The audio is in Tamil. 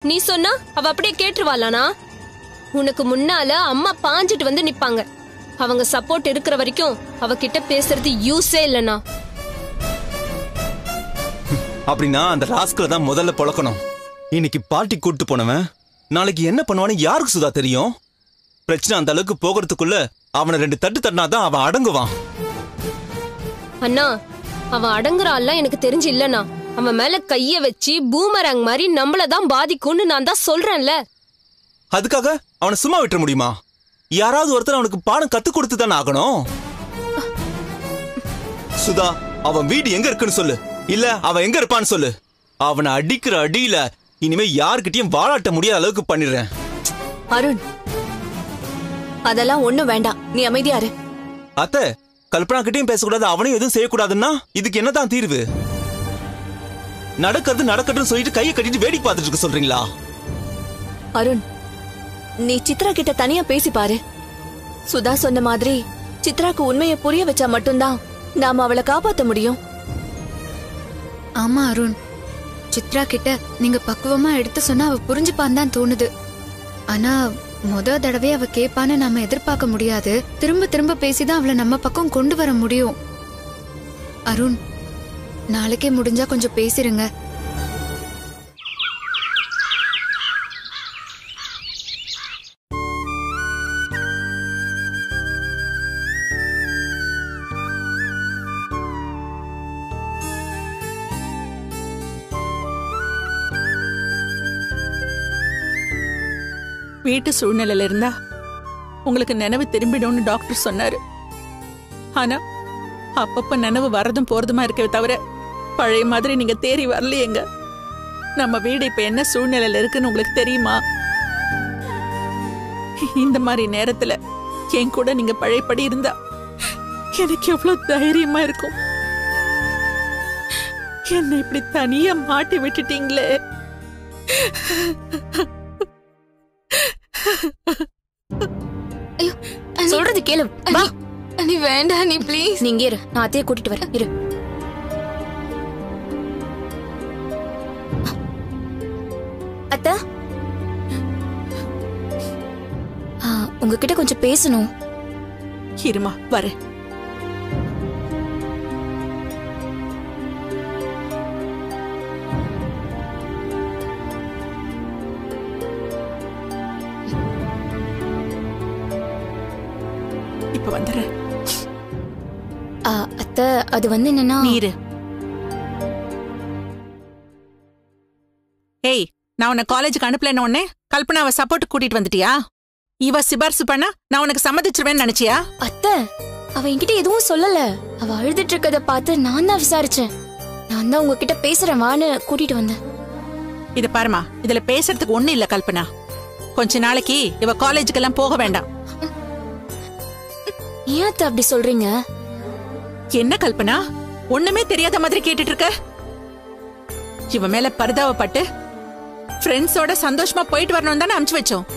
நீ சொன்னா அவ அப்படியே கேட்டுருவாளானா? உனக்கு முன்னால அம்மா பாஞ்சிட்டு வந்து நிப்பாங்க. அவங்க சப்போர்ட் இருக்கிற வரைக்கும் அவகிட்ட பேசுறது யூஸே இல்லனா. அப்படின்னா அந்த ராஸ்கல தான் முதல்ல பொளக்கணும். இன்னைக்கு பார்ட்டி கூட்டு போனவன் நாளைக்கு என்ன பண்ணுவான்னு யாருக்கு சுதா தெரியும்? பிரச்சனை அந்த அளவுக்கு போகிறதுக்குள்ள அவனை 2 தட்டு தட்டினாதான் அவன் அடங்குவான். அண்ணா, அவன் அடங்குறான்லாம் எனக்கு தெரிஞ்சு இல்லனா. அவன் மேல கைய வச்சு பூமராங் மாதிரி நம்மளதான் பாதிக்கும்னு நான் தான் சொல்றேன்ல. அதுக்காக அவனை சும்மா விட்டுற முடியுமா? யாராவது ஒருத்தர் அவனுக்கு பாடம் கத்து கொடுத்து தானே ஆகணும். சுதா, அவன் வீடு எங்க இருக்குன்னு சொல்லு, இல்ல அவன் எங்க இருப்பான்னு சொல்லு. அவனை அடிக்கிற அடியில இனிமே யாருக்கிட்டையும் வாழாட்ட முடியாத அளவுக்கு பண்ணிடுறேன். அருண், அதெல்லாம் ஒண்ணும் வேண்டாம், நீ அமைதியா இரு. அத்தை, கல்பனா கிட்டையும் பேசக்கூடாது, அவனையும் எதுவும் செய்யக்கூடாதுன்னா இதுக்கு என்னதான் தீர்வு? நடக்கிறது நடக்கட்டும் சொல்லிட்டு கையை கட்டிட்டு வேடிக்கை பார்த்துட்டு இருக்க சொல்றீங்களா? அருண், நீ சித்ரா கிட்ட தனியா பேசி பாரு. சுதா சொன்ன மாதிரி சித்ராக்கு உண்மையை புரிய வச்சா மட்டும்தான் நாம அவளை காப்பாத்த முடியும். ஆமா அருண், சித்ரா கிட்ட நீங்க பக்குவமா எடுத்து சொன்னா அவ புரிஞ்சுப்பான்னு தான் தோணுது. ஆனா தடவை அவ கேப்பான்னு நாம எதிர்பார்க்க முடியாது. திரும்ப திரும்ப பேசிதான் அவளை நம்ம பக்கம் கொண்டு வர முடியும். அருண், நாளைக்கே முடிஞ்சா கொஞ்சம் பேசிருங்க. வீட்டு சூழ்நிலையில இருந்தா உங்களுக்கு நினைவு திரும்பிடும்னு டாக்டர் சொன்னாரு. ஆனா அப்பப்ப நினைவு வரதும் போறதுமா இருக்கவே தவிர பழைய மாதிரி நீங்க தேறி வரலையேங்க. நம்ம வீடு இப்ப என்ன சூழ்நிலையில இருக்குன்னு உங்களுக்கு தெரியுமா? இந்த மாதிரி நேரத்துல என் கூட நீங்க பழையபடி இருந்தா எனக்கு எவ்வளவு தைரியமா இருக்கும். என்ன இப்படி தனியா மாட்டி விட்டுட்டீங்களே. சொல்றது கேளு. வா. நீ வேண்டாம், நீ ப்ளீஸ். நீங்க இரு, நான் அத்தையை கூட்டிட்டு வரேன். இரு. அத்தை, உங்ககிட்ட கொஞ்சம் பேசணும். இருமா வரேன். இப்ப வந்துடுறேன். அத்தை, அது வந்து என்னன்னா, நீரு. ஏய், நான் உன்னை காலேஜுக்கு அனுப்பலன்னு உடனே கல்பனாவை சப்போர்ட் கூட்டிட்டு வந்துட்டியா? இவ சிபாரிசு பண்ணா நான் உனக்கு சம்மதிச்சிருவேன்னு நினைச்சியா? அத்தை, அவ என்கிட்ட எதுவும் சொல்லல. அவ அழுதுட்டு இருக்கத பார்த்து நான் தான் விசாரிச்சேன். நான் தான் உங்ககிட்ட பேசுறேன் வான்னு கூட்டிட்டு வந்தேன். இத பாருமா, இதுல பேசுறதுக்கு ஒண்ணு இல்ல கல்பனா. கொஞ்ச நாளைக்கு இவ காலேஜுக்கு எல்லாம் போக வேண்டாம். ஏன் அத்தை அப்படி சொல்றீங்க? என்ன கல்பனா, ஒண்ணுமே தெரியாத மாதிரி கேட்டுட்டு இருக்க? இவ மேல பரிதாபப்பட்டு ஃப்ரெண்ட்ஸோட சந்தோஷமா போயிட்டு வரணும் தானே அனுப்பிச்சு வச்சோம்.